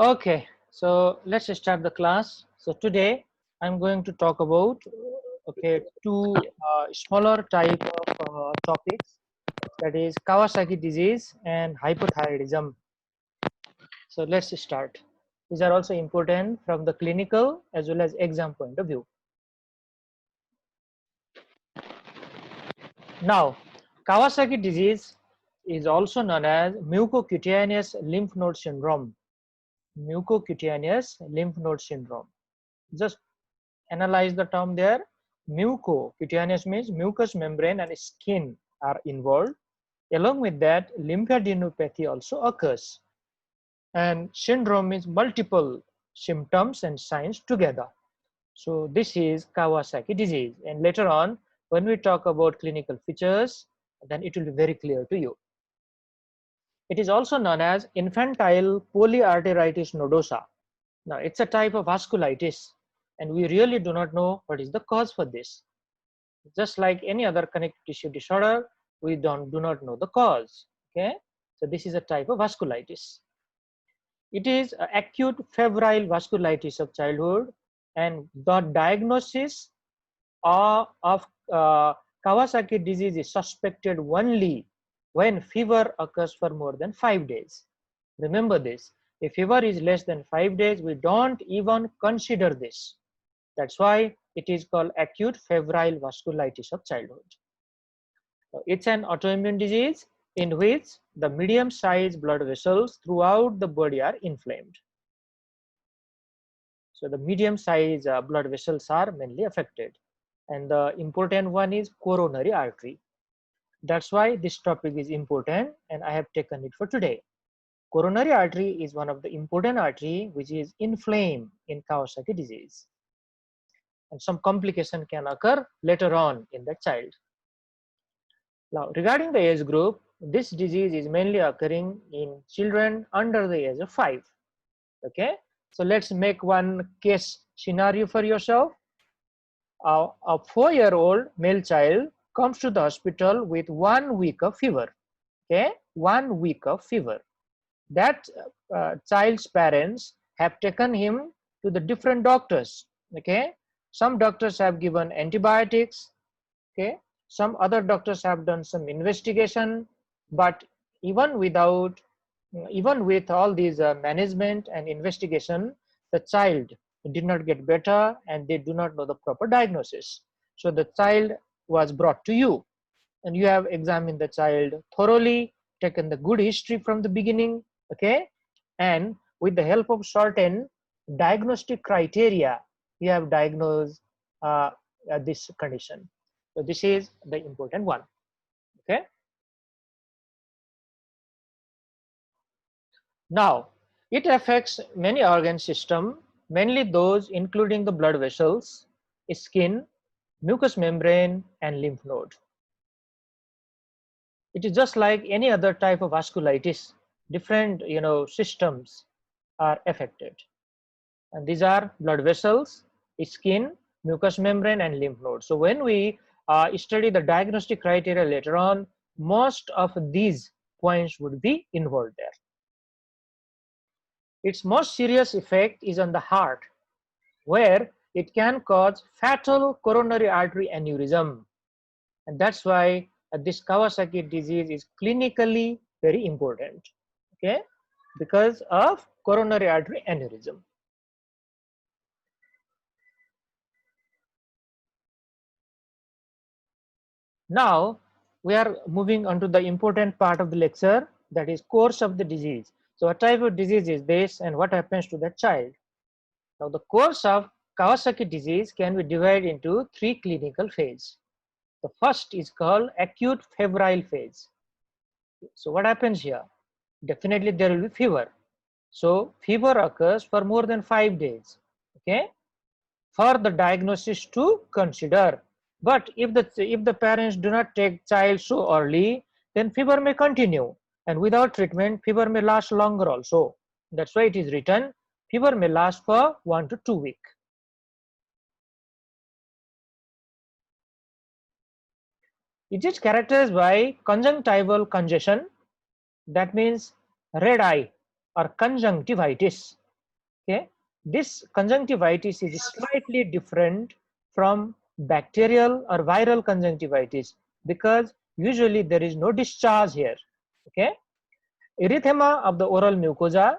Okay, so let's start the class. So today I'm going to talk about two smaller type of topics, that is Kawasaki disease and hypothyroidism. So let's start. These are also important from the clinical as well as exam point of view. Now, Kawasaki disease is also known as mucocutaneous lymph node syndrome. Mucocutaneous lymph node syndrome. Just analyze the term there. Mucocutaneous means mucous membrane and skin are involved. Along with that, lymphadenopathy also occurs. And syndrome means multiple symptoms and signs together. So this is Kawasaki disease. And later on, when we talk about clinical features, then it will be very clear to you. It is also known as infantile polyarteritis nodosa. Now, it's a type of vasculitis, and we really do not know what is the cause for this. Just like any other connective tissue disorder, we do not know the cause. Okay, so this is a type of vasculitis. It is acute febrile vasculitis of childhood, and the diagnosis of Kawasaki disease is suspected only when fever occurs for more than 5 days. Remember this, if fever is less than 5 days, we don't even consider this. That's why it is called acute febrile vasculitis of childhood. It's an autoimmune disease in which the medium-sized blood vessels throughout the body are inflamed. So the medium-sized blood vessels are mainly affected. And the important one is coronary artery. That's why this topic is important and I have taken it for today. Coronary artery is one of the important artery which is inflamed in Kawasaki disease. And some complication can occur later on in the child. Now, regarding the age group, this disease is mainly occurring in children under the age of 5. Okay, so let's make one case scenario for yourself. A 4-year-old male child comes to the hospital with 1 week of fever. Okay, 1 week of fever. That child's parents have taken him to the different doctors. Okay, some doctors have given antibiotics. Okay, some other doctors have done some investigation, but even with all these management and investigation, the child did not get better and they do not know the proper diagnosis. So the child was brought to you and you have examined the child thoroughly, taken the good history from the beginning, okay, and with the help of certain diagnostic criteria, you have diagnosed this condition. So this is the important one. Okay. Now, it affects many organ system, mainly those including the blood vessels, skin, mucous membrane, and lymph node. It is just like any other type of vasculitis. Different systems are affected, and these are blood vessels, skin, mucous membrane, and lymph nodes. So when we study the diagnostic criteria later on, most of these points would be involved there. Its most serious effect is on the heart, where it can cause fatal coronary artery aneurysm, and that's why this Kawasaki disease is clinically very important, okay, because of coronary artery aneurysm. Now we are moving on to the important part of the lecture, that is course of the disease. So what type of disease is this and what happens to the child? Now the course of Kawasaki disease can be divided into 3 clinical phases. The first is called acute febrile phase. So what happens here? Definitely there will be fever. So fever occurs for more than 5 days. Okay, for the diagnosis to consider. But if the parents do not take child so early, then fever may continue, and without treatment, fever may last longer also. That's why it is written, fever may last for 1 to 2 weeks. It is characterized by conjunctival congestion, that means red eye or conjunctivitis. Okay, this conjunctivitis is slightly different from bacterial or viral conjunctivitis because usually there is no discharge here. Okay, erythema of the oral mucosa.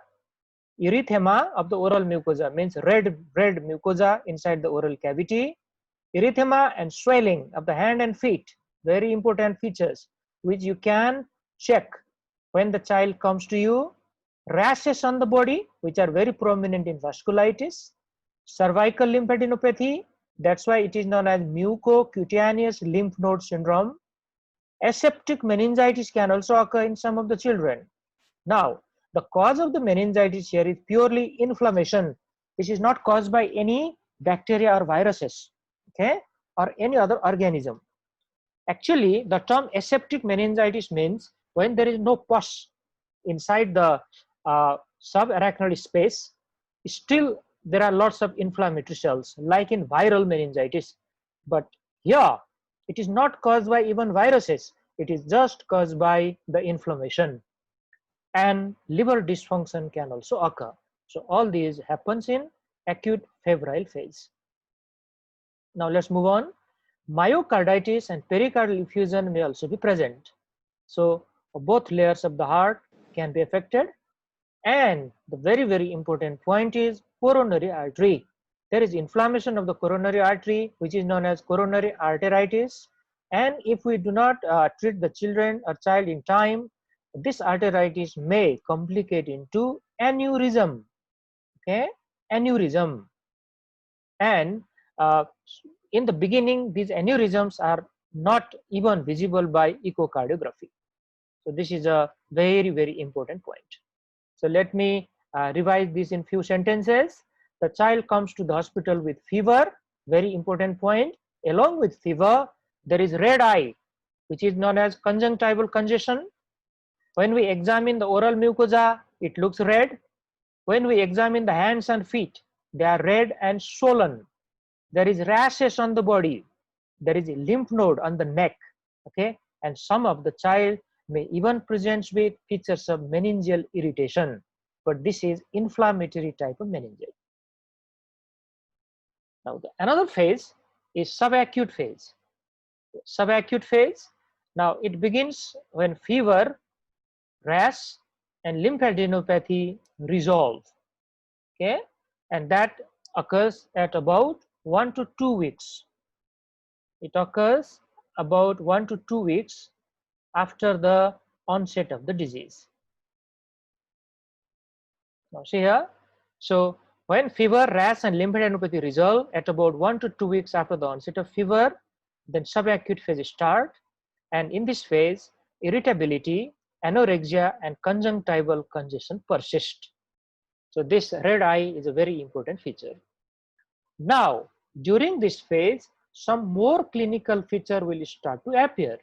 Erythema of the oral mucosa means red mucosa inside the oral cavity. Erythema and swelling of the hand and feet, very important features which you can check when the child comes to you. Rashes on the body, which are very prominent in vasculitis. Cervical lymphadenopathy, that's why it is known as mucocutaneous lymph node syndrome. Aseptic meningitis can also occur in some of the children. Now, the cause of the meningitis here is purely inflammation, which is not caused by any bacteria or viruses, okay, or any other organism. Actually, the term aseptic meningitis means when there is no pus inside the subarachnoid space, still there are lots of inflammatory cells like in viral meningitis. But here, it is not caused by even viruses. It is just caused by the inflammation. And liver dysfunction can also occur. So all these happens in acute febrile phase. Now let's move on. Myocarditis and pericardial effusion may also be present. So both layers of the heart can be affected. And the very important point is coronary artery. There is inflammation of the coronary artery, which is known as coronary arteritis. And if we do not treat the children or child in time, this arteritis may complicate into aneurysm. Okay, aneurysm. And in the beginning, these aneurysms are not even visible by echocardiography. So this is a very important point. So let me revise this in few sentences. The child comes to the hospital with fever, very important point. Along with fever, there is red eye, which is known as conjunctival congestion. When we examine the oral mucosa, it looks red. When we examine the hands and feet, they are red and swollen. There is rashes on the body. There is a lymph node on the neck. Okay, and some of the child may even present with features of meningeal irritation, but this is inflammatory type of meningitis. Now another phase is subacute phase. Subacute phase, now it begins when fever, rash and lymphadenopathy resolve. Okay, and that occurs at about 1 to 2 weeks. It occurs about 1 to 2 weeks after the onset of the disease. Now see here, so when fever, rash and lymphadenopathy resolve at about 1 to 2 weeks after the onset of fever, then subacute phase start, and in this phase, irritability, anorexia and conjunctival congestion persist. So this red eye is a very important feature. Now, during this phase, some more clinical feature will start to appear,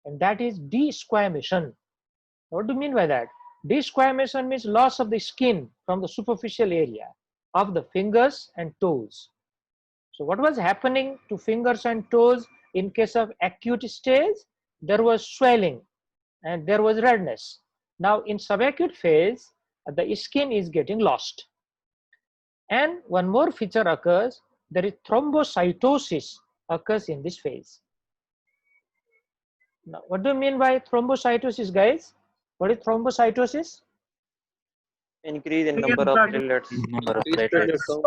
and that is desquamation. What do you mean by that? Desquamation means loss of the skin from the superficial area of the fingers and toes. So what was happening to fingers and toes in case of acute stage? There was swelling and there was redness. Now in subacute phase, the skin is getting lost. And one more feature occurs, there is thrombocytosis occurs in this phase. Now what do you mean by thrombocytosis, guys? What is thrombocytosis? Increase in number of platelets. Number of platelets.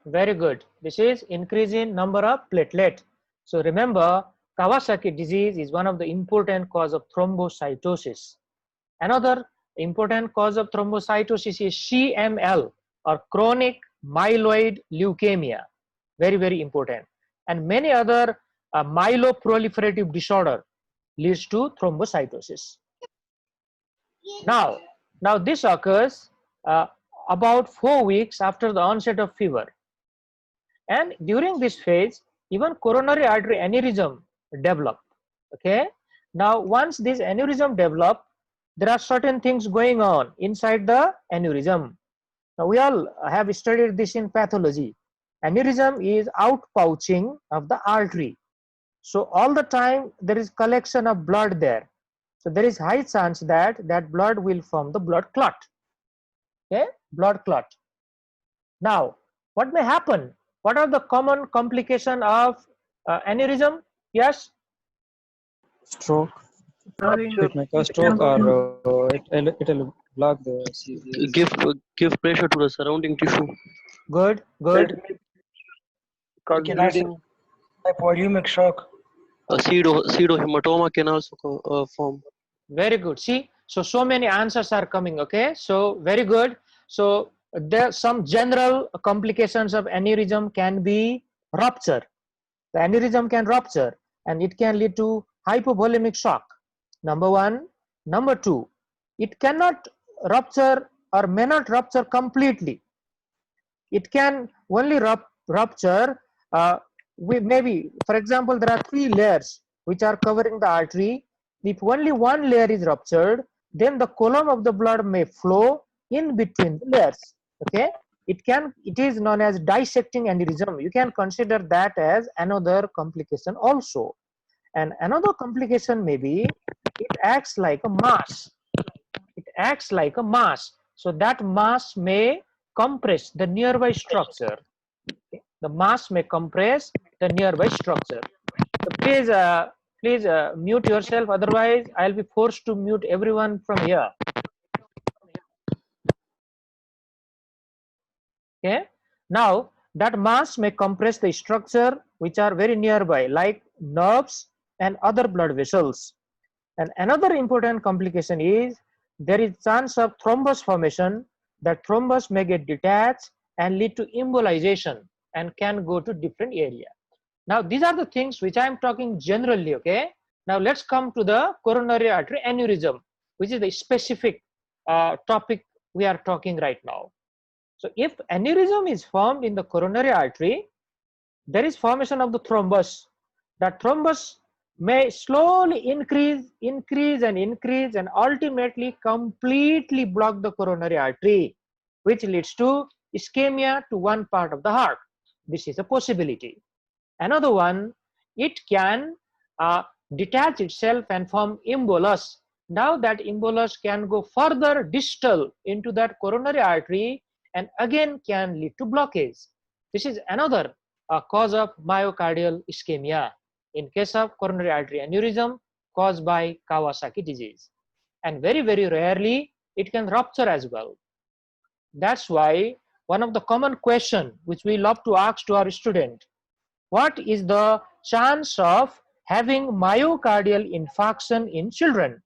Very good. This is increase in number of platelet. So remember, Kawasaki disease is one of the important cause of thrombocytosis. Another important cause of thrombocytosis is CML or chronic myeloid leukemia. Very important. And many other myeloproliferative disorder leads to thrombocytosis. Now this occurs about 4 weeks after the onset of fever. And during this phase, even coronary artery aneurysm develop. Okay. Now, once this aneurysm develop, there are certain things going on inside the aneurysm. Now, we all have studied this in pathology. Aneurysm is outpouching of the artery. So all the time there is collection of blood there. So there is high chance that that blood will form the blood clot. Okay, blood clot. Now, what may happen? What are the common complication of aneurysm? Yes. Stroke. Rupture. It may cause stroke or it'll block the CVS. Give pressure to the surrounding tissue. Good. Good. Cause Can bleeding. Hypovolemic shock. A pseudohematoma can also form. Very good. See, so many answers are coming. Okay, so very good. So there some general complications of aneurysm can be rupture. The aneurysm can rupture and it can lead to hypovolemic shock. Number one. Number two, it cannot rupture or may not rupture completely. It can only rupture maybe, for example, there are 3 layers which are covering the artery. If only one layer is ruptured, then the column of the blood may flow in between the layers. Okay, it is known as dissecting aneurysm. You can consider that as another complication also. And another complication may be it acts like a mass. It acts like a mass. So that mass may compress the nearby structure. Okay. The mass may compress the nearby structure. So please mute yourself, otherwise I'll be forced to mute everyone from here. Okay, now that mass may compress the structure which are very nearby, like nerves and other blood vessels. And another important complication is there is chance of thrombus formation. That thrombus may get detached and lead to embolization and can go to different area. Now these are the things which I am talking generally. Okay, now let's come to the coronary artery aneurysm, which is the specific topic we are talking right now. So if aneurysm is formed in the coronary artery, there is formation of the thrombus. That thrombus may slowly increase and ultimately completely block the coronary artery, which leads to ischemia to one part of the heart. This is a possibility. Another one, it can detach itself and form embolus. Now that embolus can go further distal into that coronary artery and again can lead to blockage. This is another cause of myocardial ischemia in case of coronary artery aneurysm caused by Kawasaki disease. And very, very rarely it can rupture as well. That's why one of the common question which we love to ask to our student, what is the chance of having myocardial infarction in children?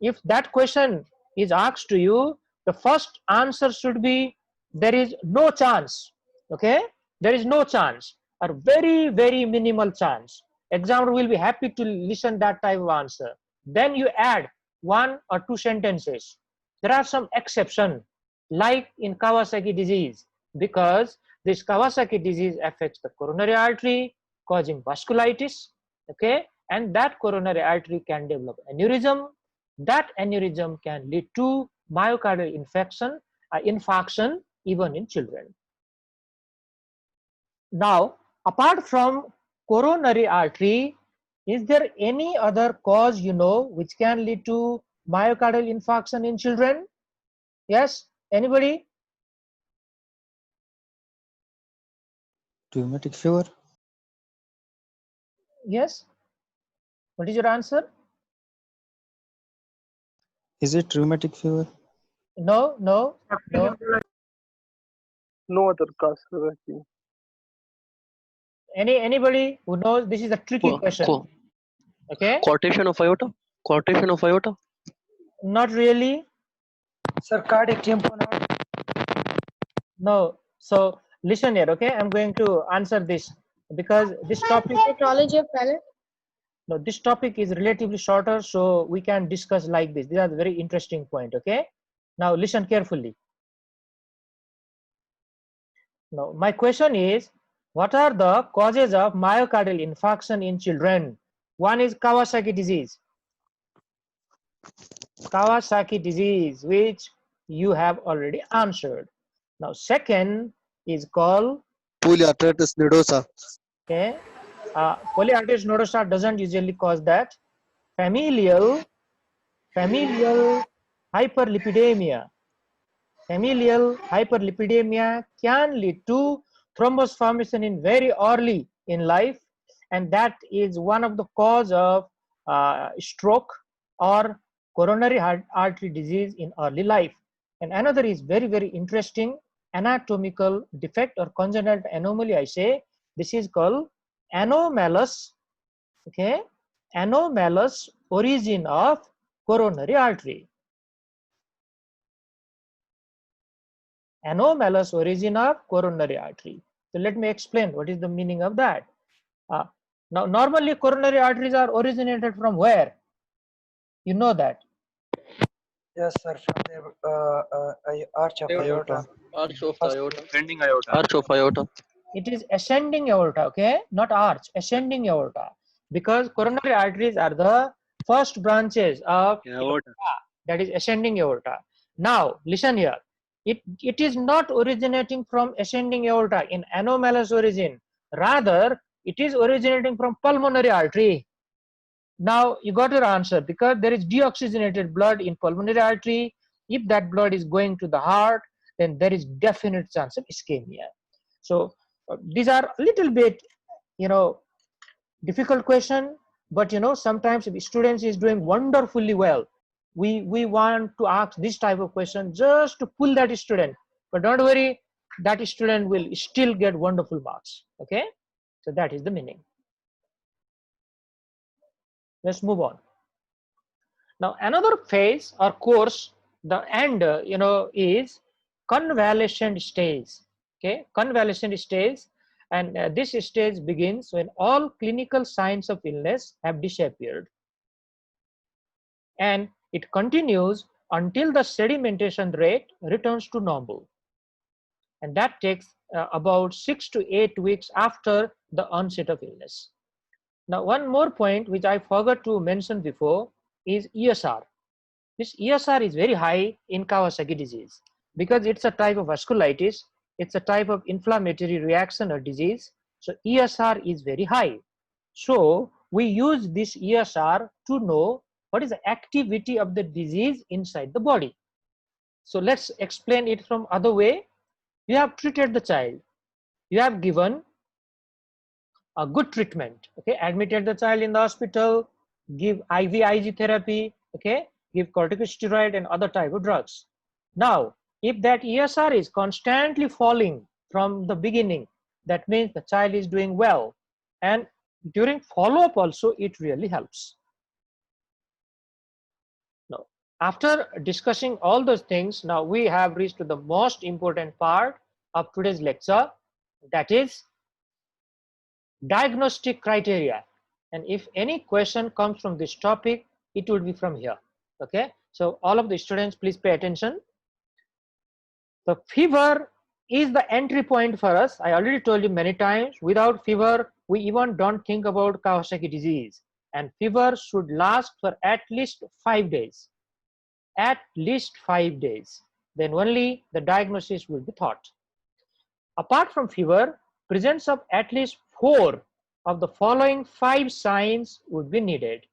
If that question is asked to you, the first answer should be there is no chance. Okay, there is no chance or very, very minimal chance. Examiner will be happy to listen that type of answer. Then you add 1 or 2 sentences. There are some exceptions, like in Kawasaki disease, because this Kawasaki disease affects the coronary artery, causing vasculitis. Okay, and that coronary artery can develop aneurysm. That aneurysm can lead to myocardial infarction even in children. Now, apart from coronary artery, is there any other cause which can lead to myocardial infarction in children? Yes, anybody? Rheumatic fever. Yes. What is your answer? Is it rheumatic fever? No. No other cause. Anybody who knows? This is a tricky question. Okay. Quotation of aorta. Quotation of aorta. Not really. Sir, cardiac tamponade. No. So listen here. Okay, I'm going to answer this because this topic. Pathology of palate. No, this topic is relatively shorter, so we can discuss like this. These are the very interesting point. Okay. Now listen carefully. Now my question is, what are the causes of myocardial infarction in children? One is Kawasaki disease. Kawasaki disease, which you have already answered. Now second is called polyarteritis nodosa. Okay, polyarteritis nodosa doesn't usually cause that. Familial hyperlipidemia. familial hyperlipidemia can lead to thrombus formation in very early in life, and that is one of the cause of stroke or coronary artery disease in early life. And another is very interesting anatomical defect or congenital anomaly. I say this is called anomalous, okay, anomalous origin of coronary artery. Anomalous origin of coronary artery. So let me explain what is the meaning of that. Now normally coronary arteries are originated from where? You know that. Yes, sir. From the arch of aorta. Arch of the aorta. Ascending aorta. Arch of aorta. It is ascending aorta, okay, not arch, ascending aorta, because coronary arteries are the first branches of Aorta. that is ascending aorta. Now listen here, it is not originating from ascending aorta in anomalous origin, rather it is originating from pulmonary artery. Now you got your answer, because there is deoxygenated blood in pulmonary artery. If that blood is going to the heart, then there is definite chance of ischemia. So these are a little bit, difficult question, but sometimes if students is doing wonderfully well, we want to ask this type of question just to pull that student. But don't worry, that student will still get wonderful marks. Okay, so that is the meaning. Let's move on. Now another phase or course, the end is convalescent stage. Okay, convalescent stage, and this stage begins when all clinical signs of illness have disappeared, and it continues until the sedimentation rate returns to normal, and that takes about 6 to 8 weeks after the onset of illness. Now one more point which I forgot to mention before is ESR. This ESR is very high in Kawasaki disease because it's a type of vasculitis, it's a type of inflammatory reaction or disease, so ESR is very high. So we use this ESR to know what is the activity of the disease inside the body. So let's explain it from other way. You have treated the child, you have given a good treatment, okay, admitted the child in the hospital, give IVIG therapy, okay, give corticosteroid and other type of drugs. Now if that ESR is constantly falling from the beginning, that means the child is doing well, and during follow-up also it really helps. Now after discussing all those things, now we have reached to the most important part of today's lecture, that is diagnostic criteria. And if any question comes from this topic, it will be from here. Okay, so all of the students, please pay attention. The fever is the entry point for us. I already told you many times, without fever we even don't think about Kawasaki disease, and fever should last for at least 5 days, at least 5 days, then only the diagnosis will be thought. Apart from fever, presence of at least 4 of the following 5 signs would be needed.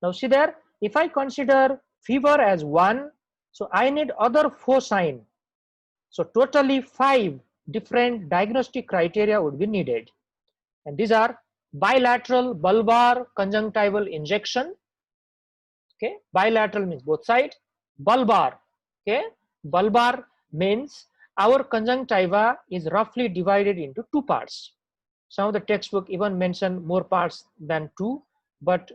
Now see there, if I consider fever as 1, so I need other 4 signs. So totally 5 different diagnostic criteria would be needed. And these are bilateral bulbar conjunctival injection. Okay, bilateral means both sides. Bulbar, okay, bulbar means our conjunctiva is roughly divided into 2 parts. Some of the textbook even mention more parts than 2, but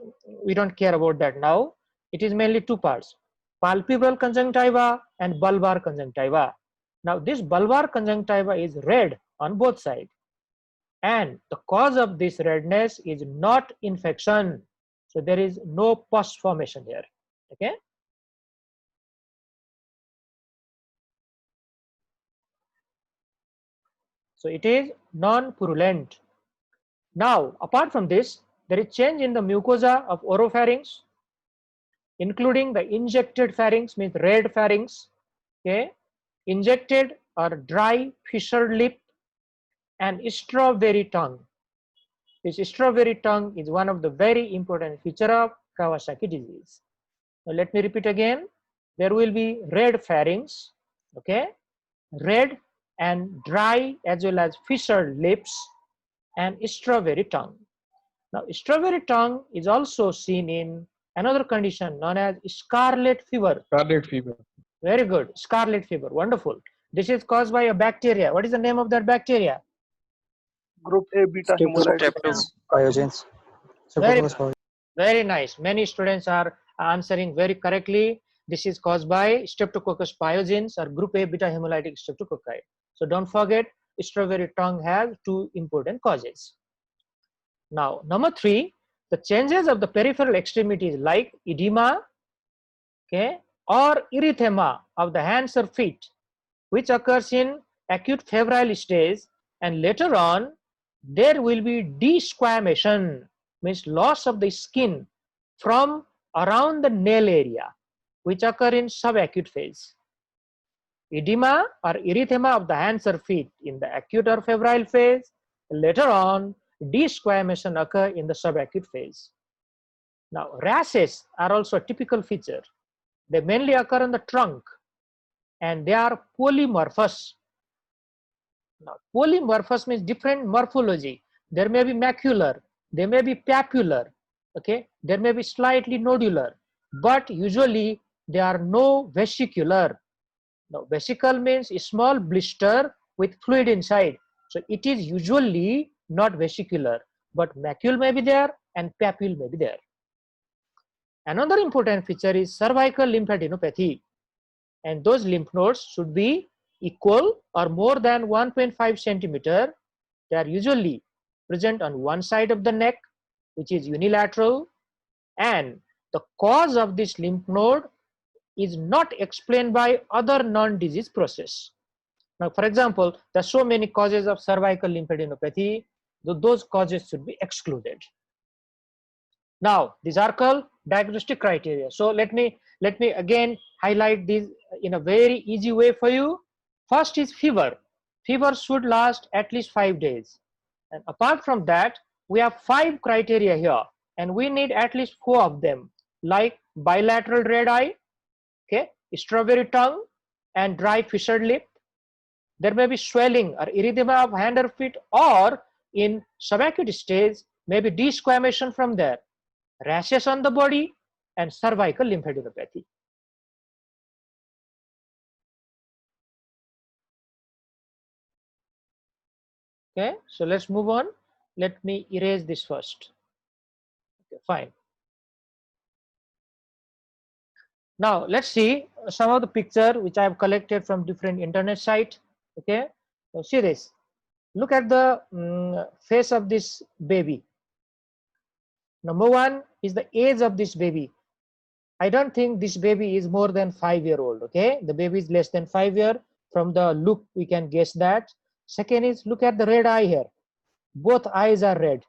we don't care about that now. It is mainly 2 parts, palpebral conjunctiva and bulbar conjunctiva. Now this bulbar conjunctiva is red on both sides, and the cause of this redness is not infection, so there is no pus formation here. Okay, so it is non-purulent. Now apart from this, there is change in the mucosa of oropharynx, including the injected pharynx, means red pharynx, okay, injected or dry fissured lip, and strawberry tongue. This strawberry tongue is one of the very important feature of Kawasaki disease. Now let me repeat again. There will be red pharynx, okay, red and dry as well as fissured lips, and strawberry tongue. Now, strawberry tongue is also seen in another condition known as scarlet fever. Scarlet fever. Very good, scarlet fever, wonderful. This is caused by a bacteria. What is the name of that bacteria? Group A beta hemolytic. Pyogenes. Very, Streptococcus pyogenes. very nice. Many students are answering very correctly. This is caused by Streptococcus pyogenes or group A beta hemolytic streptococci. So don't forget, strawberry tongue has two important causes. Now, number 3, the changes of the peripheral extremities like edema, okay, or erythema of the hands or feet, which occurs in acute febrile stage, and later on there will be desquamation, means loss of the skin from around the nail area, which occur in subacute phase. Edema or erythema of the hands or feet in the acute or febrile phase, later on desquamation occur in the subacute phase. Now, rashes are also a typical feature. They mainly occur on the trunk and they are polymorphous. Now, polymorphous means different morphology. There may be macular, there may be papular, okay, there may be slightly nodular, but usually they are no vesicular. Now, vesicle means a small blister with fluid inside. So it is usually not vesicular, but macule may be there and papule may be there. Another important feature is cervical lymphadenopathy, and those lymph nodes should be equal or more than 1.5 centimeter. They are usually present on one side of the neck, which is unilateral, and the cause of this lymph node is not explained by other non-disease process. Now, for example, there are so many causes of cervical lymphadenopathy, those causes should be excluded. Now, these are called diagnostic criteria. So let me again highlight these in a very easy way for you. First is fever. Fever should last at least 5 days. And apart from that, we have 5 criteria here, and we need at least 4 of them, like bilateral red eye, okay, strawberry tongue, and dry fissured lip. There may be swelling or erythema of hand or feet, or in subacute stage, maybe desquamation from there, rashes on the body, and cervical lymphadenopathy. Okay, so let's move on. Let me erase this first. Okay, fine. Now let's see some of the picture which I have collected from different internet site. Okay, so see this. Look at the face of this baby. Number 1 is the age of this baby. I don't think this baby is more than 5-year-old. Okay, the baby is less than 5 year. From the look we can guess that. Second is, look at the red eye here. Both eyes are red.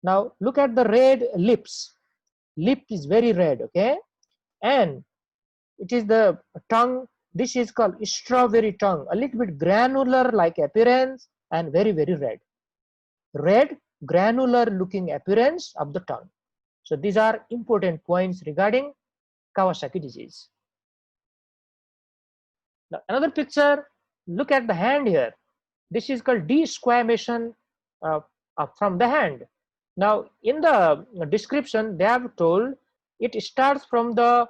Now look at the red lips. Lip is very red, okay, and it is the tongue. This is called strawberry tongue, a little bit granular like appearance and very, very red. Red, granular looking appearance of the tongue. So these are important points regarding Kawasaki disease. Now another picture, look at the hand here. This is called desquamation from the hand. Now in the description they have told it starts from the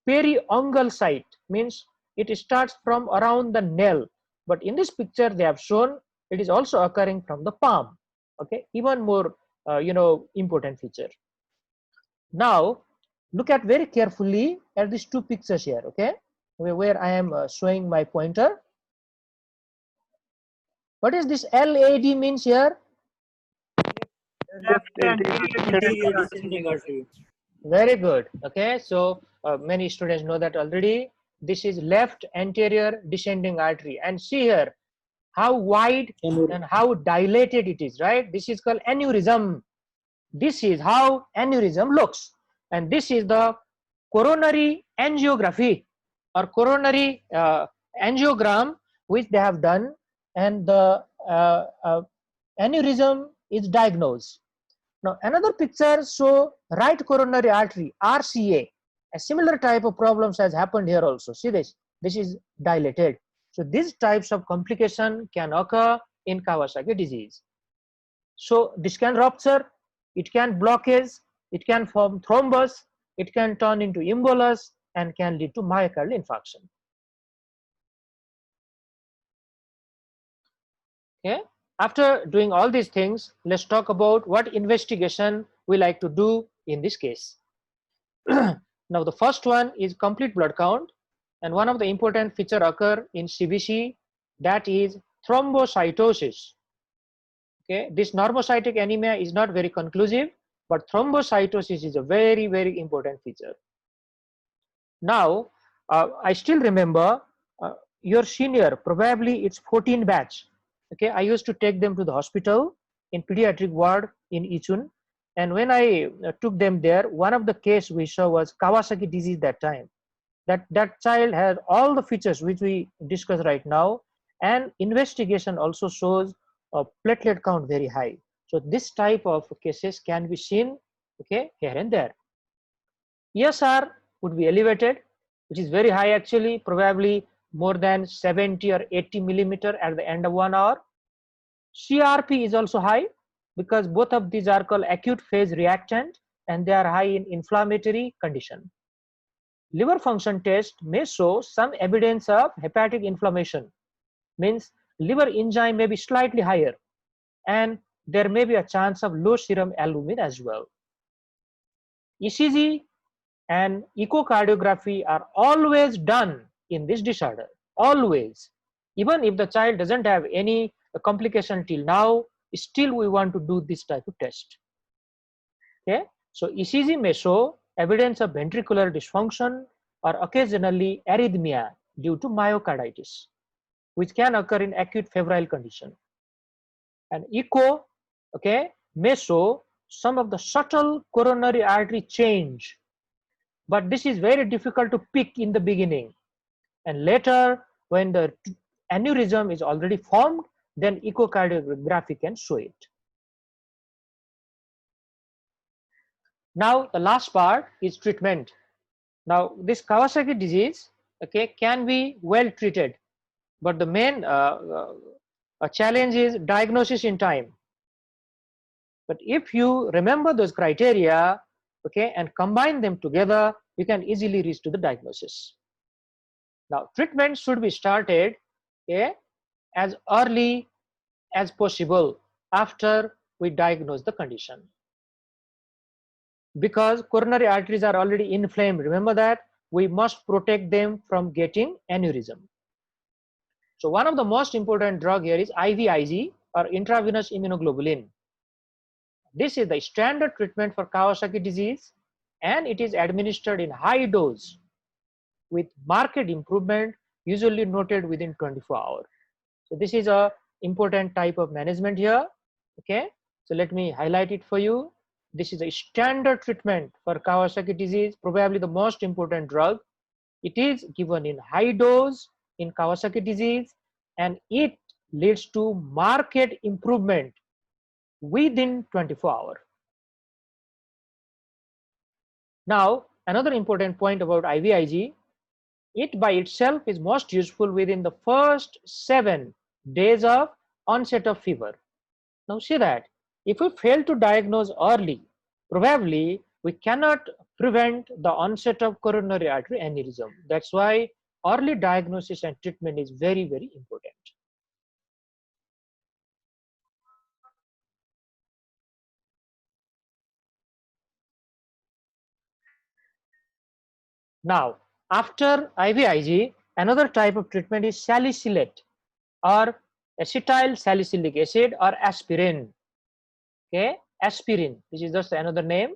periungual site, means it starts from around the nail, but in this picture they have shown it is also occurring from the palm. Okay, even more important feature. Now look at very carefully at these 2 pictures here, okay, where I am showing my pointer. What is this LAD means here? Very good. Okay, so many students know that already. This is left anterior descending artery, and see here how wide and how dilated it is, right? This is called aneurysm. This is how aneurysm looks, and this is the coronary angiography or coronary angiogram which they have done, and the aneurysm is diagnosed. Now another picture show right coronary artery, RCA. A similar type of problems has happened here also. See this, this is dilated. So these types of complication can occur in Kawasaki disease. So this can rupture, it can blockage, it can form thrombus, it can turn into embolus and can lead to myocardial infarction. Okay. After doing all these things, let's talk about what investigation we like to do in this case. Now the first one is complete blood count, and one of the important feature occur in CBC, that is thrombocytosis. Okay, this normocytic anemia is not very conclusive, but thrombocytosis is a very, very important feature. Now, I still remember your senior, probably it's 14 batch. Okay, I used to take them to the hospital in pediatric ward in Ichun, and when I took them there, one of the case we saw was Kawasaki disease that time. That child had all the features which we discussed right now, and investigation also shows a platelet count very high. So this type of cases can be seen, okay, here and there. ESR would be elevated, which is very high actually, probably more than 70 or 80 millimeter at the end of 1 hour. CRP is also high because both of these are called acute phase reactant and they are high in inflammatory condition. Liver function test may show some evidence of hepatic inflammation, means liver enzyme may be slightly higher and there may be a chance of low serum albumin as well. ECG and echocardiography are always done in this disorder, always. Even if the child doesn't have any complication till now, still we want to do this type of test. Okay, so ECG may show evidence of ventricular dysfunction or occasionally arrhythmia due to myocarditis, which can occur in acute febrile condition. And echo, okay, may show some of the subtle coronary artery change, but this is very difficult to pick in the beginning, and later when the aneurysm is already formed, then echocardiography can show it. Now the last part is treatment. Now this Kawasaki disease, okay, can be well treated, but the main challenge is diagnosis in time. But if you remember those criteria, okay, and combine them together, you can easily reach to the diagnosis. Now treatment should be started, okay, as early as possible after we diagnose the condition, because coronary arteries are already inflamed. Remember that we must protect them from getting aneurysm. So one of the most important drug here is IVIG or intravenous immunoglobulin. This is the standard treatment for Kawasaki disease, and it is administered in high dose with marked improvement usually noted within 24 hours. So this is a important type of management here. Okay, so let me highlight it for you. This is a standard treatment for Kawasaki disease, probably the most important drug. It is given in high dose in Kawasaki disease, and it leads to marked improvement within 24 hours. Now another important point about IVIG, it by itself is most useful within the first 7 days of onset of fever. Now see that if we fail to diagnose early, probably we cannot prevent the onset of coronary artery aneurysm. That's why early diagnosis and treatment is very, very important. Now after IVIG, another type of treatment is salicylate or acetyl salicylic acid or aspirin. Okay, aspirin, this is just another name.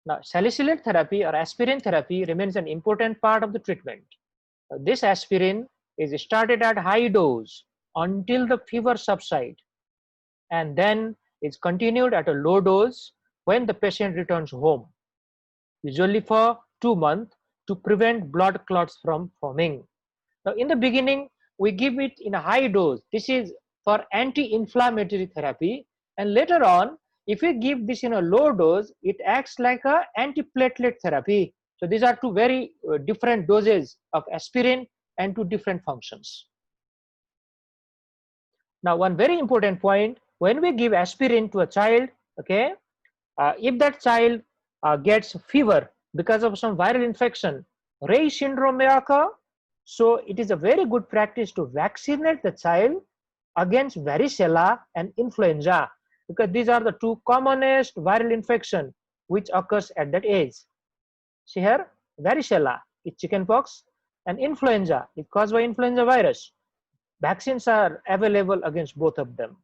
Now salicylate therapy or aspirin therapy remains an important part of the treatment. This aspirin is started at high dose until the fever subsides, and then is continued at a low dose when the patient returns home, usually for 2 months, to prevent blood clots from forming. Now in the beginning we give it in a high dose. This is for anti-inflammatory therapy, and later on if we give this in a low dose, it acts like a antiplatelet therapy. So these are two very different doses of aspirin and to different functions. Now, one very important point, when we give aspirin to a child, okay, if that child gets fever because of some viral infection, Reye syndrome may occur. So it is a very good practice to vaccinate the child against varicella and influenza, because these are the two commonest viral infection which occurs at that age. See here, varicella is chickenpox and influenza is caused by influenza virus. Vaccines are available against both of them.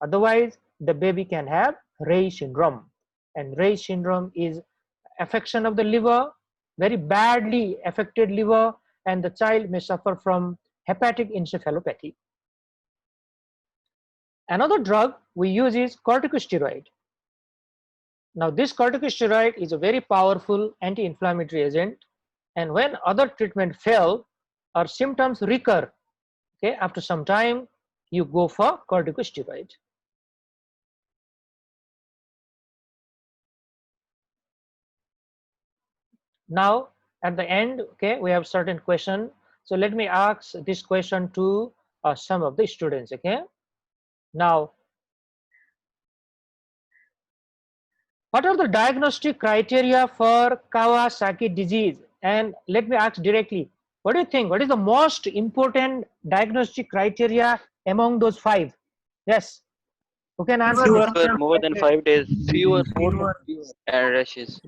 Otherwise, the baby can have Reye syndrome, and Reye syndrome is affection of the liver, very badly affected liver, and the child may suffer from hepatic encephalopathy. Another drug we use is corticosteroid. Now, this corticosteroid is a very powerful anti-inflammatory agent, and when other treatment fail or symptoms recur, okay, after some time, you go for corticosteroid. Now, at the end, okay, we have certain question. So let me ask this question to some of the students, okay. Now, what are the diagnostic criteria for Kawasaki disease? And let me ask directly, what do you think? What is the most important diagnostic criteria among those 5? Yes, who can answer this? Fever more than 5 days. Fever And rashes.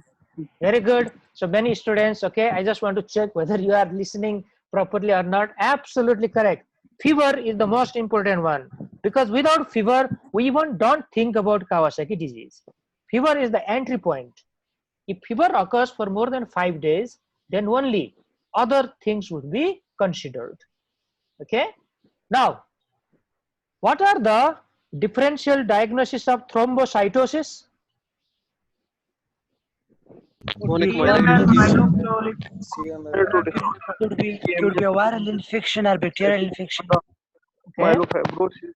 Very good. So many students, okay, I just want to check whether you are listening properly or not. Absolutely correct. Fever is the most important one, because without fever, we even don't think about Kawasaki disease. Fever is the entry point. If fever occurs for more than 5 days, then only other things would be considered. Okay. Now, what are the differential diagnosis of thrombocytosis? chronic myeloid Could be a viral infection or bacterial infection. Okay. Myelofibrosis.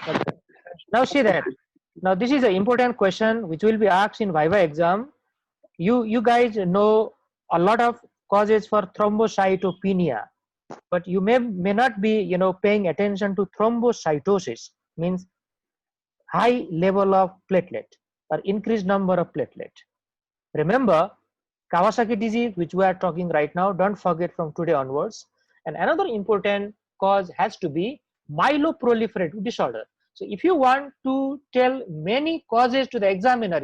Okay. Now see that. Now this is an important question which will be asked in Viva exam. You guys know a lot of causes for thrombocytopenia, but you may not be paying attention to thrombocytosis, means high level of platelet or increased number of platelet. Remember, Kawasaki disease, which we are talking right now, don't forget from today onwards. And another important cause has to be myeloproliferative disorder. So if you want to tell many causes to the examiner,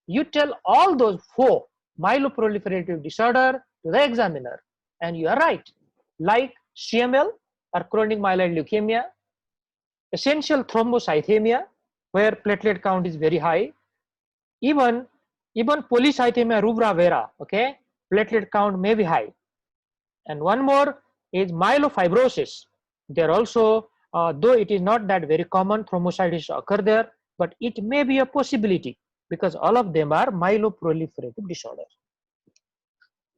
you tell all those 4 myeloproliferative disorder to the examiner, and you are right. Like CML or chronic myeloid leukemia, essential thrombocythemia, where platelet count is very high, even polycythemia rubra vera, okay, platelet count may be high. And one more is myelofibrosis. There also, though it is not that very common, thrombocytosis occur there, but it may be a possibility, because all of them are myeloproliferative disorder.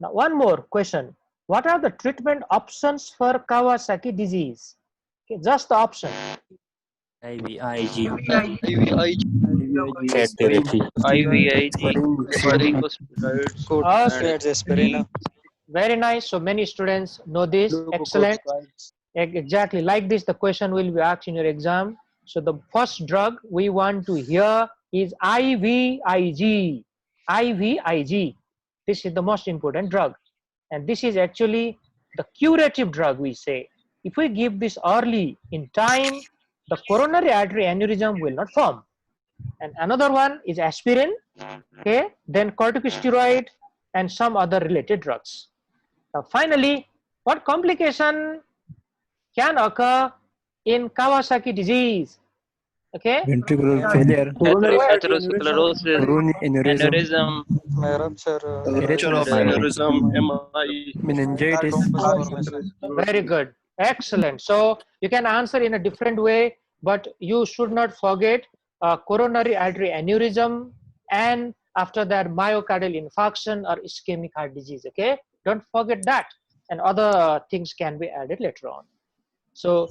Now, one more question. What are the treatment options for Kawasaki disease? Okay, just the option. IVIG, IVIG, cat therapy, IVIG, aspirin, corticosteroids, Very nice. So many students know this. Excellent. Exactly like this, the question will be asked in your exam. So the first drug we want to hear is IVIG. IVIG. This is the most important drug, and this is actually the curative drug, we say. If we give this early in time, the coronary artery aneurysm will not form. And another one is aspirin, okay, then corticosteroid and some other related drugs. Now finally, what complication can occur in Kawasaki disease? Okay, ventricular failure, atherosclerosis, coronary aneurysm, aneurysm, rupture of aneurysm, MI, meningitis. very good, excellent. So you can answer in a different way, but you should not forget coronary artery aneurysm, and after that myocardial infarction or ischemic heart disease. Okay, don't forget that, and other things can be added later on. So